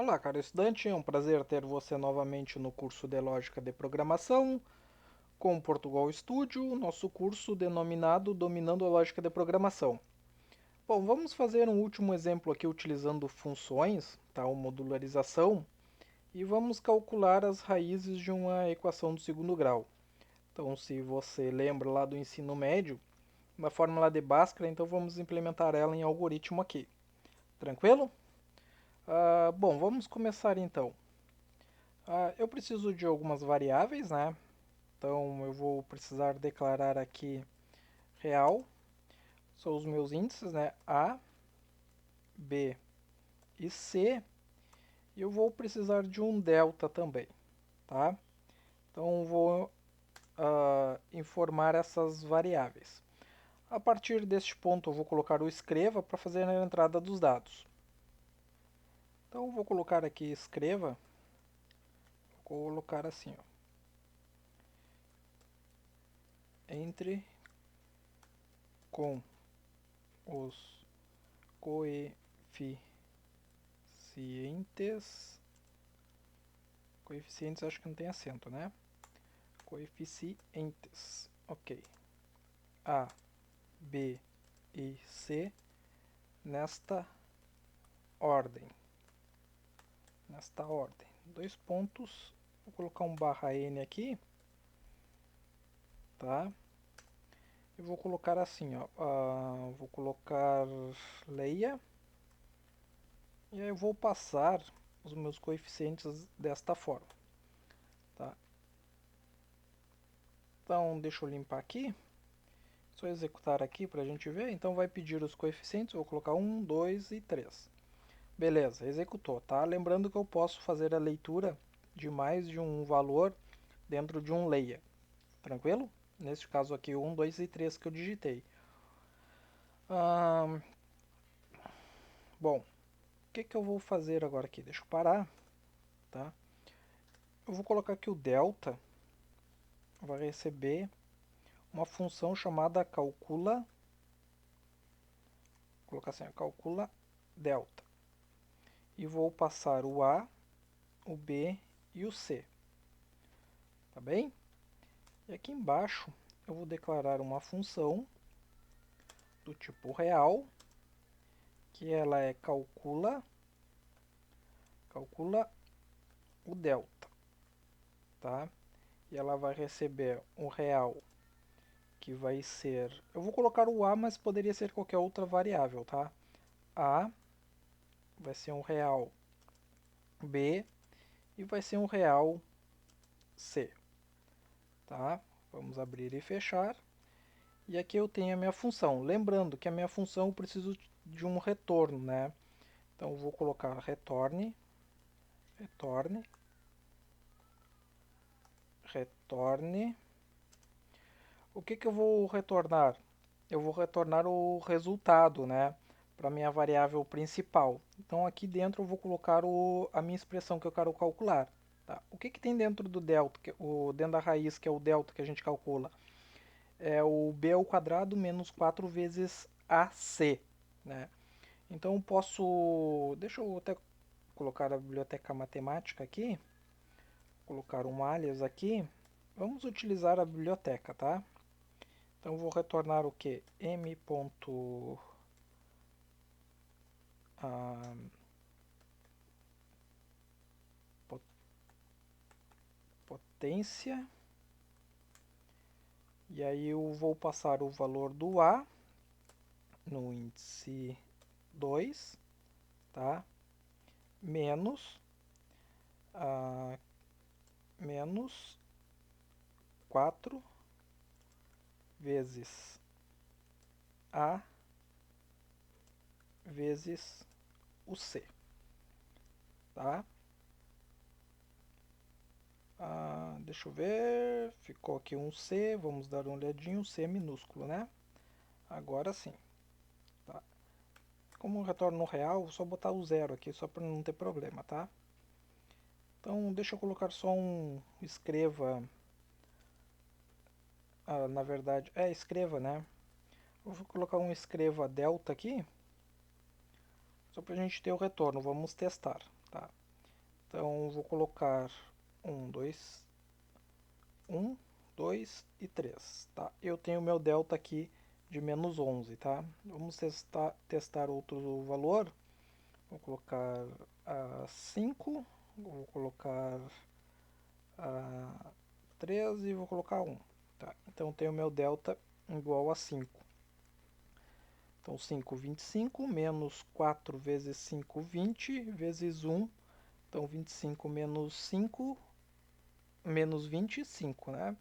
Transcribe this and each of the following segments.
Olá, caro estudante, é um prazer ter você novamente no curso de Lógica de Programação com o Portugal Studio, nosso curso denominado Dominando a Lógica de Programação. Bom, vamos fazer um último exemplo aqui utilizando funções, tá, ou modularização, e vamos calcular as raízes de uma equação do segundo grau. Então, se você lembra lá do ensino médio, uma fórmula de Bhaskara, então vamos implementar ela em algoritmo aqui. Tranquilo? Bom, vamos começar então. Eu preciso de algumas variáveis, né? Então eu vou precisar declarar aqui real, são os meus índices, né? A, B e C. E eu vou precisar de um delta também, tá? Então vou informar essas variáveis. A partir deste ponto eu vou colocar o escreva para fazer a entrada dos dados. Então eu vou colocar aqui escreva, vou colocar assim, ó. Entre com os coeficientes acho que não tem acento, né? Coeficientes, ok. A, B e C nesta ordem. Nesta ordem. Dois pontos. Vou colocar um barra N aqui. Tá? E vou colocar assim, ó. Vou colocar leia. E aí eu vou passar os meus coeficientes desta forma. Tá? Então, deixa eu limpar aqui. Só executar aqui para a gente ver. Então vai pedir os coeficientes. Eu vou colocar 1, 2 e 3. Beleza, executou, tá? Lembrando que eu posso fazer a leitura de mais de um valor dentro de um layer. Tranquilo? Neste caso aqui, 1, 2 e 3 que eu digitei. Bom, o que eu vou fazer agora aqui? Deixa eu parar, tá? Eu vou colocar aqui o delta vai receber uma função chamada calcula, vou colocar assim, calcula delta. E vou passar o A, o B e o C. Tá bem? E aqui embaixo eu vou declarar uma função do tipo real, que ela é calcula o delta, tá? E ela vai receber um real que vai ser, eu vou colocar o a, mas poderia ser qualquer outra variável, tá? A vai ser um real B e vai ser um real C, tá? Vamos abrir e fechar. E aqui eu tenho a minha função. Lembrando que a minha função eu preciso de um retorno, né? Então eu vou colocar retorne, retorne. O que eu vou retornar? Eu vou retornar o resultado, né? Para a minha variável principal. Então aqui dentro eu vou colocar a minha expressão que eu quero calcular. Tá? O que tem dentro do delta, dentro da raiz, que é o delta que a gente calcula? É o b ao quadrado menos 4 vezes ac. Né? Então eu posso... Deixa eu até colocar a biblioteca matemática aqui. Colocar um alias aqui. Vamos utilizar a biblioteca, tá? Então vou retornar o que? M. Potência. E aí eu vou passar o valor do A no índice 2, tá? Menos, menos 4 vezes A vezes o C, tá? Deixa eu ver, ficou aqui um C, vamos dar uma olhadinha, um C minúsculo, né? Agora sim, tá? Como retorno no real, vou só botar o zero aqui, só para não ter problema, tá? Então, deixa eu colocar só um escreva, na verdade, escreva, né? Eu vou colocar um escreva delta aqui, só para a gente ter o retorno, vamos testar, tá? Então, vou colocar 1, 2 e 3, tá? Eu tenho meu delta aqui de menos 11, tá? Vamos testar outro valor. Vou colocar 5, vou colocar 3 e vou colocar 1, tá? Então, tenho meu delta igual a 5. Então, 5, 25, menos 4 vezes 5, 20, vezes 1. Então, 25 menos 5, menos 25, né?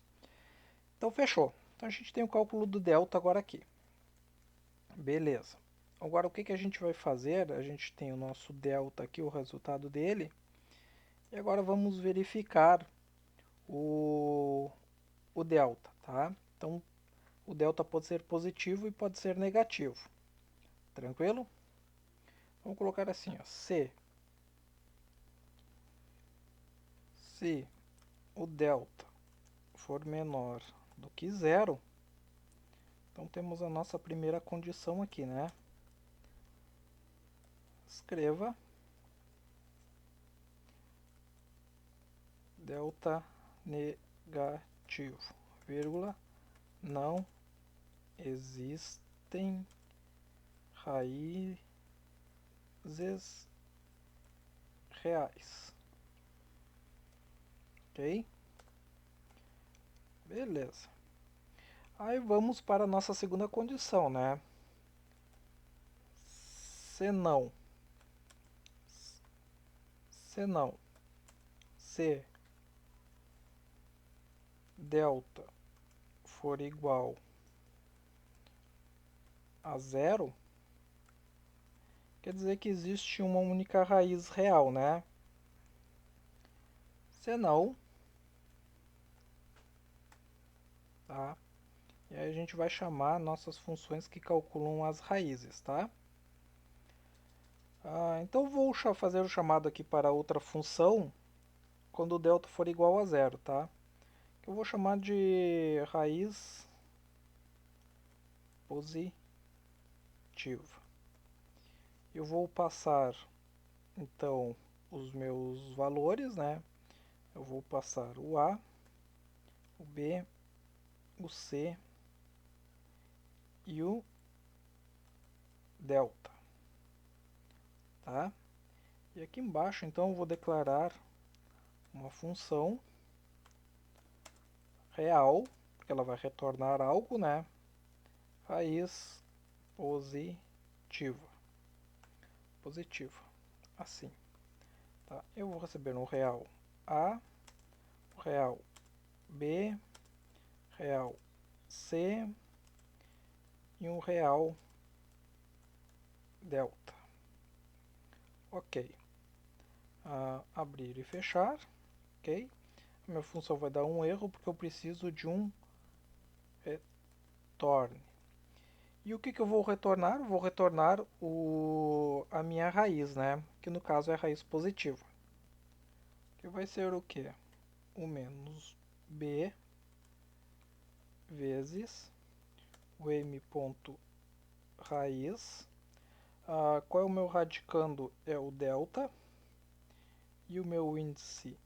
Então, fechou. Então, a gente tem o cálculo do delta agora aqui. Beleza. Agora, o que que a gente vai fazer? A gente tem o nosso delta aqui, o resultado dele. E agora vamos verificar o delta, tá? Então, o delta pode ser positivo e pode ser negativo. Tranquilo? Vamos colocar assim, ó, se o delta for menor do que zero, então temos a nossa primeira condição aqui, né? Escreva delta negativo, vírgula, não existem raízes reais. Ok? Beleza. Aí vamos para a nossa segunda condição, né? Se não, se delta for igual a zero, quer dizer que existe uma única raiz real, né? Se não, tá? E aí a gente vai chamar nossas funções que calculam as raízes, tá? Então vou fazer o chamado aqui para outra função quando o delta for igual a zero, tá? Eu vou chamar de raiz positiva. Eu vou passar então os meus valores, né? Eu vou passar o A, o B, o C e o delta, tá? E aqui embaixo então eu vou declarar uma função real, porque ela vai retornar algo, né? Raiz positiva, assim, tá? Eu vou receber um real A, um real B, real C e um real delta. Ok. Abrir e fechar. Ok. A minha função vai dar um erro porque eu preciso de um retorne. E o que que eu vou retornar? Vou retornar a minha raiz, né? Que no caso é a raiz positiva. Que vai ser o quê? O menos b vezes o m ponto raiz. Qual é o meu radicando? É o delta. E o meu índice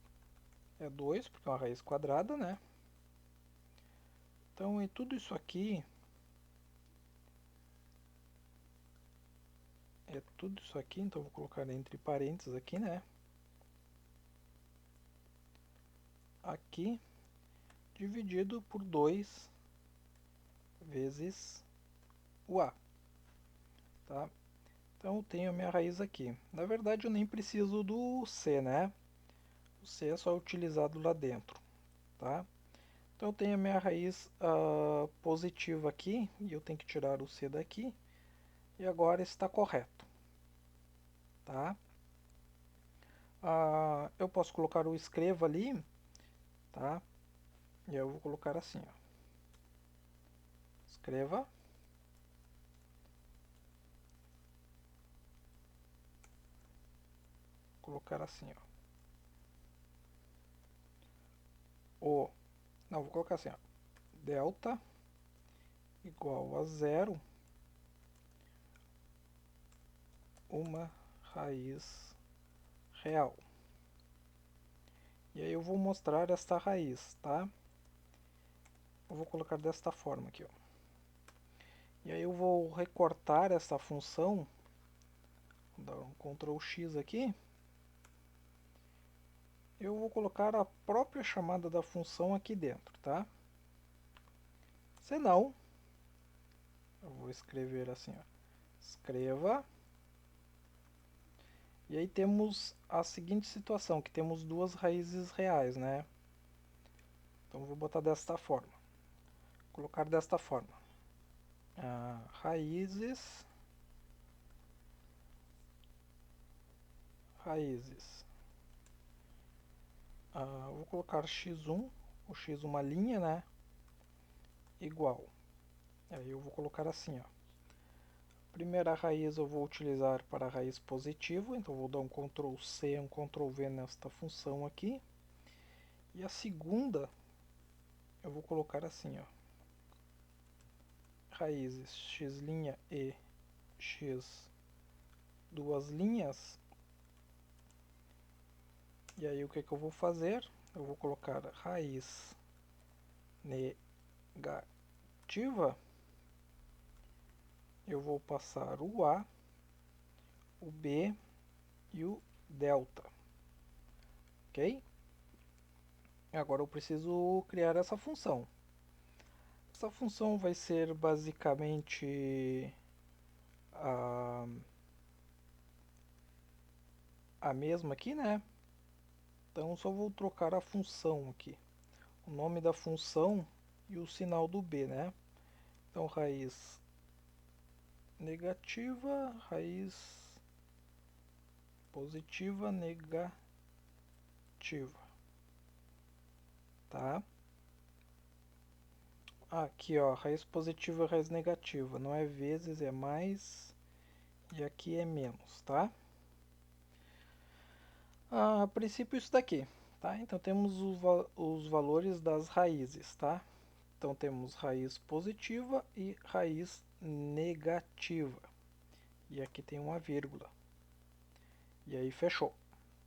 é 2, porque é uma raiz quadrada, né? Então, em tudo isso aqui, então vou colocar entre parênteses aqui, né? Aqui, dividido por 2 vezes o A, tá? Então, eu tenho a minha raiz aqui. Na verdade, eu nem preciso do C, né? O C é só utilizado lá dentro, tá? Então, eu tenho a minha raiz positiva aqui, e eu tenho que tirar o C daqui, e agora está correto, tá? Eu posso colocar o escreva ali, tá? E eu vou colocar assim, ó. Escreva. Colocar assim, ó. Não, vou colocar assim, ó. Delta igual a zero, uma raiz real. E aí eu vou mostrar esta raiz, tá? Eu vou colocar desta forma aqui, ó. E aí eu vou recortar essa função, vou dar um Ctrl X aqui. Eu vou colocar a própria chamada da função aqui dentro, tá? Senão, eu vou escrever assim, ó. Escreva. E aí temos a seguinte situação, que temos duas raízes reais, né? Então eu vou botar desta forma. Colocar desta forma. Raízes. Vou colocar x1, o x uma linha, né? Igual. Aí eu vou colocar assim, ó. Primeira raiz eu vou utilizar para a raiz positiva, então vou dar um Ctrl C, um Ctrl V nesta função aqui. E a segunda eu vou colocar assim, ó. Raízes x' e x duas linhas. E aí o que eu vou fazer? Eu vou colocar raiz negativa. Eu vou passar o A, o B e o delta. Ok? Agora eu preciso criar essa função. Essa função vai ser basicamente a mesma aqui, né? Então só vou trocar a função aqui. O nome da função e o sinal do B, né? Então raiz negativa, raiz positiva, negativa. Tá? Aqui, ó, raiz positiva e raiz negativa. Não é vezes, é mais. E aqui é menos, tá? A princípio isso daqui, tá? Então temos os valores das raízes, tá? Então temos raiz positiva e raiz negativa. E aqui tem uma vírgula. E aí fechou.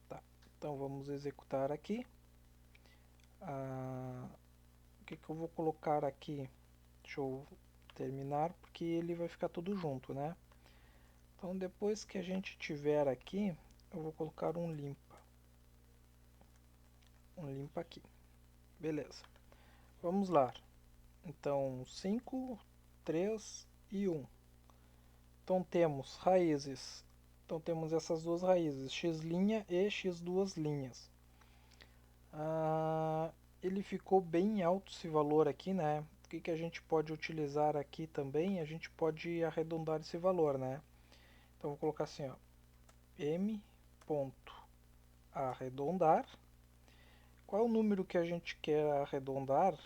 Tá? Então vamos executar aqui. O que eu vou colocar aqui? Deixa eu terminar, porque ele vai ficar tudo junto, né? Então depois que a gente tiver aqui, eu vou colocar um limpa. Um limpa aqui. Beleza. Vamos lá. Então 5, 3 e 1. Então temos raízes. Então temos essas duas raízes, x' e x duas linhas. Ele ficou bem alto esse valor aqui, né? O que a gente pode utilizar aqui também? A gente pode arredondar esse valor, né? Então vou colocar assim, ó, m ponto arredondar. Qual é o número que a gente quer arredondar?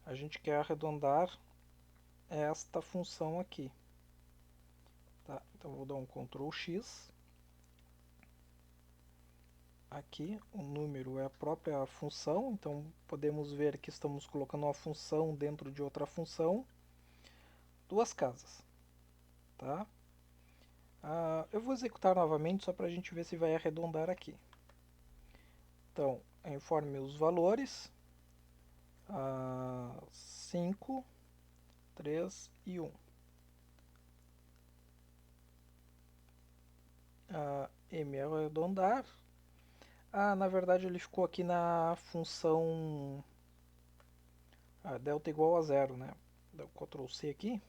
A gente quer arredondar esta função aqui. Tá? Então vou dar um Ctrl X. Aqui o número é a própria função, então podemos ver que estamos colocando uma função dentro de outra função. Duas casas. Tá? Eu vou executar novamente só para a gente ver se vai arredondar aqui. Então, informe os valores. 5, 3 e 1. M é arredondar. Na verdade ele ficou aqui na função delta igual a zero, né? Dá o Ctrl C aqui.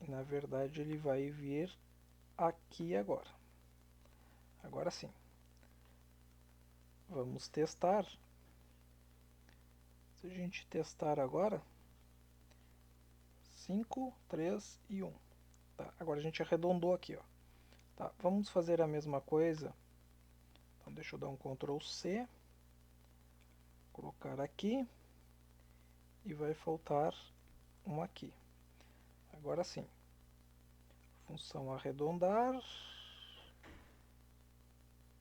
E na verdade ele vai vir aqui agora. Agora sim. Vamos testar. Se a gente testar agora, 5, 3 e 1. Tá, agora a gente arredondou aqui, ó. Tá, vamos fazer a mesma coisa. Então deixa eu dar um Ctrl C. Colocar aqui. E vai faltar um aqui. Agora sim. Função arredondar.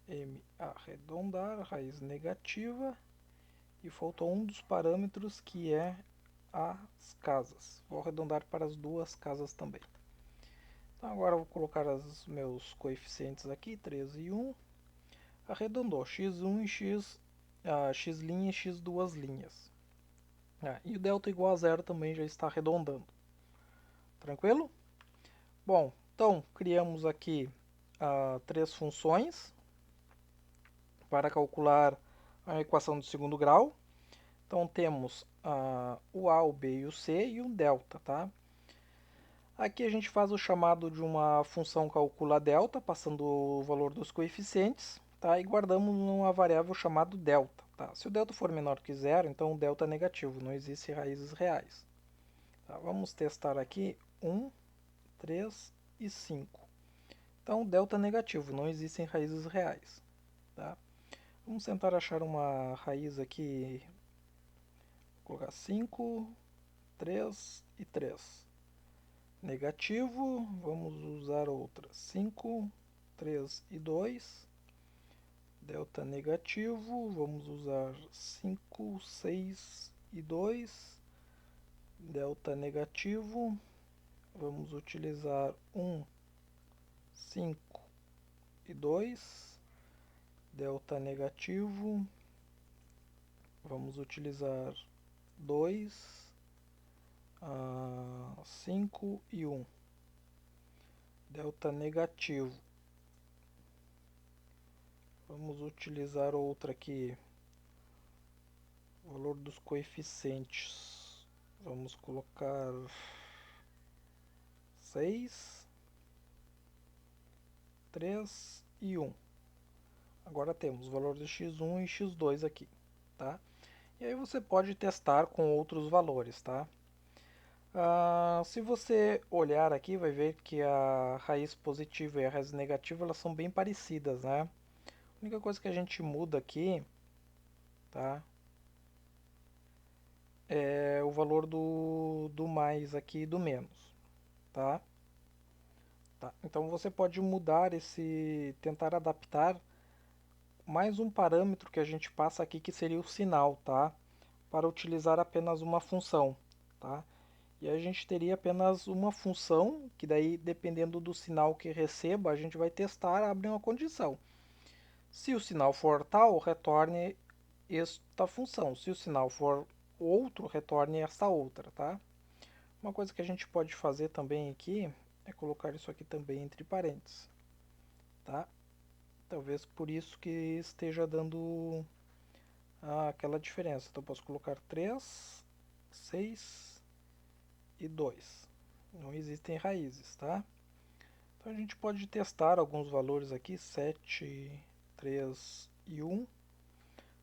M arredondar, raiz negativa. E faltou um dos parâmetros que é as casas. Vou arredondar para as duas casas também. Então agora eu vou colocar os meus coeficientes aqui, 3 e 1. Arredondou x1 e x' e x duas linhas. E o delta igual a zero também já está arredondando. Tranquilo? Bom, então criamos aqui três funções para calcular a equação de segundo grau. Então temos o A, o B e o C e um delta, tá? Aqui a gente faz o chamado de uma função calcula delta, passando o valor dos coeficientes, tá? E guardamos uma variável chamada delta, tá? Se o delta for menor que zero, então o delta é negativo, não existe raízes reais. Tá? Vamos testar aqui 1, 3 e 5. Então o delta é negativo, não existem raízes reais, tá? Vamos tentar achar uma raiz aqui, vou colocar 5, 3 e 3. Negativo, vamos usar outra. 5, 3 e 2. Delta negativo, vamos usar 5, 6 e 2. Delta negativo, vamos utilizar 1, 5 e 2. Delta negativo, vamos utilizar 2, 5 e 1. Delta negativo. Vamos utilizar outra aqui. Valor dos coeficientes. Vamos colocar 6, 3 e 1. Agora temos o valor de x1 e x2 aqui, tá? E aí você pode testar com outros valores, tá? Se você olhar aqui, vai ver que a raiz positiva e a raiz negativa elas são bem parecidas, né? A única coisa que a gente muda aqui, tá? É o valor do mais aqui e do menos, tá? Então você pode mudar tentar adaptar mais um parâmetro que a gente passa aqui que seria o sinal, tá? Para utilizar apenas uma função, tá? E a gente teria apenas uma função, que daí, dependendo do sinal que receba, a gente vai testar, abre uma condição. Se o sinal for tal, retorne esta função. Se o sinal for outro, retorne esta outra, tá? Uma coisa que a gente pode fazer também aqui é colocar isso aqui também entre parênteses, tá? Talvez por isso que esteja dando aquela diferença. Então eu posso colocar 3, 6 e 2. Não existem raízes, tá? Então a gente pode testar alguns valores aqui, 7, 3 e 1.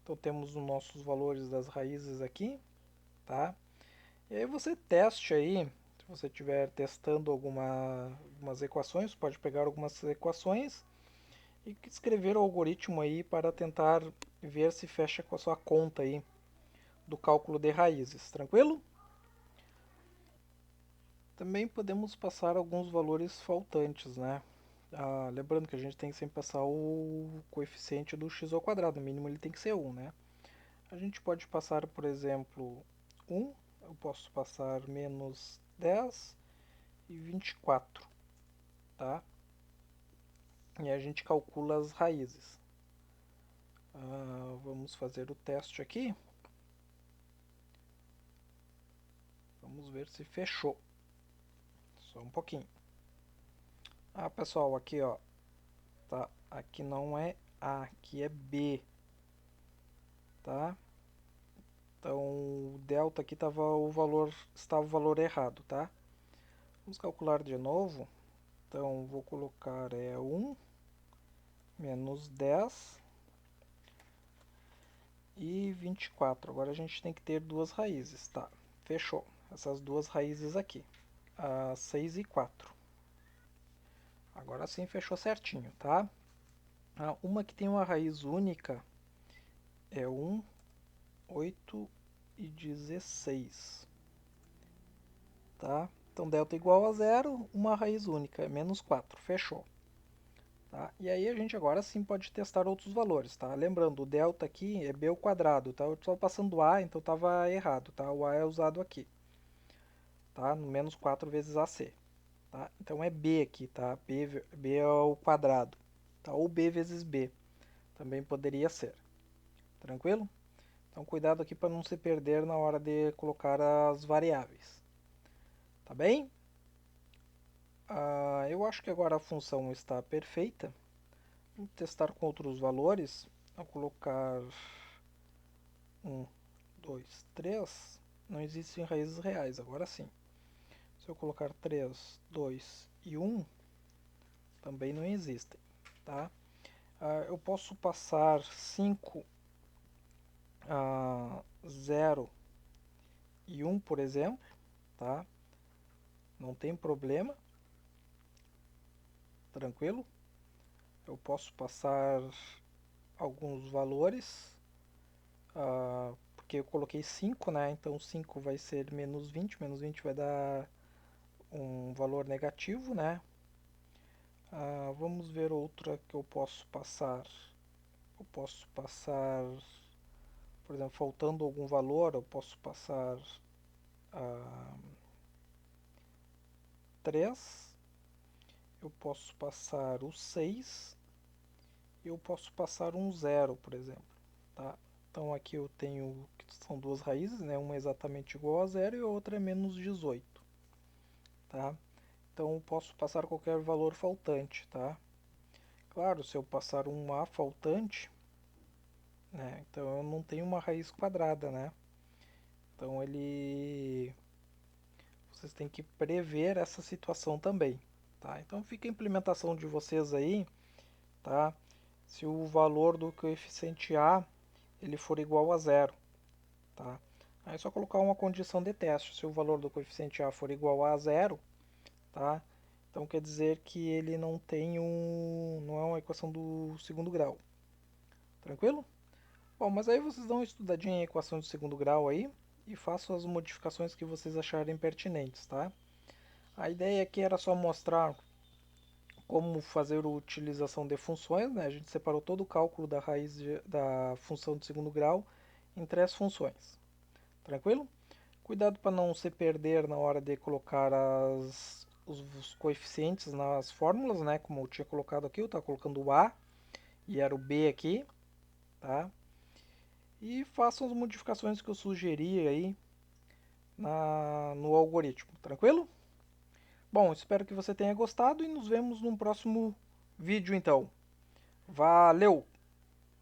Então temos os nossos valores das raízes aqui, tá? E aí você teste aí, se você estiver testando algumas equações, pode pegar algumas equações e escrever o algoritmo aí para tentar ver se fecha com a sua conta aí do cálculo de raízes, tranquilo? Também podemos passar alguns valores faltantes, né? Lembrando que a gente tem que sempre passar o coeficiente do x ao quadrado, no mínimo ele tem que ser 1, né? A gente pode passar, por exemplo, 1, eu posso passar menos 10 e 24, tá? E a gente calcula as raízes. Vamos fazer o teste aqui. Vamos ver se fechou. Só um pouquinho. Pessoal, aqui ó, tá? Aqui não é A, aqui é B, tá? Então o delta aqui estava o valor errado, tá? Vamos calcular de novo. Então vou colocar 1 menos 10 e 24. Agora a gente tem que ter duas raízes, tá? Fechou. Essas duas raízes aqui, 6 e 4. Agora sim fechou certinho, tá? Uma que tem uma raiz única é 1, 8 e 16, tá? Então delta igual a zero, uma raiz única, é menos 4, fechou. Tá? E aí a gente agora sim pode testar outros valores, tá? Lembrando, o delta aqui é b ao quadrado, tá? Eu estou passando a, então estava errado, tá? O a é usado aqui, tá? No menos 4 vezes ac, tá? Então é b aqui, tá? B ao quadrado, tá? Ou b vezes b, Também poderia ser. Tranquilo? Então cuidado aqui para não se perder na hora de colocar as variáveis. Tá bem? Eu acho que agora a função está perfeita. Vamos testar com outros valores. Ao colocar 1, 2, 3, não existem raízes reais, agora sim. Se eu colocar 3, 2 e 1, também não existem. Tá? Eu posso passar 5, 0 e 1, por exemplo. Tá? Não tem problema. Tranquilo? Eu posso passar alguns valores, porque eu coloquei 5, né? Então 5 vai ser menos 20 vai dar um valor negativo, né? Vamos ver outra que eu posso passar. Eu posso passar, por exemplo, faltando algum valor, eu posso passar 3, eu posso passar o 6, eu posso passar um 0, por exemplo. Tá? Então aqui eu tenho que são duas raízes, né? Uma é exatamente igual a zero e a outra é menos 18. Tá? Então eu posso passar qualquer valor faltante. Tá? Claro, se eu passar um a faltante, né? Então eu não tenho uma raiz quadrada, né? Então vocês têm que prever essa situação também. Tá? Então fica a implementação de vocês aí. Tá? Se o valor do coeficiente a ele for igual a zero. Tá? Aí é só colocar uma condição de teste. Se o valor do coeficiente a for igual a zero, tá? Então quer dizer que ele não é uma equação do segundo grau. Tranquilo? Bom, mas aí vocês dão uma estudadinha em equação de segundo grau aí e façam as modificações que vocês acharem pertinentes, tá? A ideia aqui era só mostrar como fazer a utilização de funções, né? A gente separou todo o cálculo da da função de segundo grau em 3 funções. Tranquilo? Cuidado para não se perder na hora de colocar os coeficientes nas fórmulas, né? Como eu tinha colocado aqui, eu estava colocando o A e era o B aqui, tá? E façam as modificações que eu sugeri aí no algoritmo, tranquilo? Bom, espero que você tenha gostado e nos vemos num próximo vídeo então. Valeu!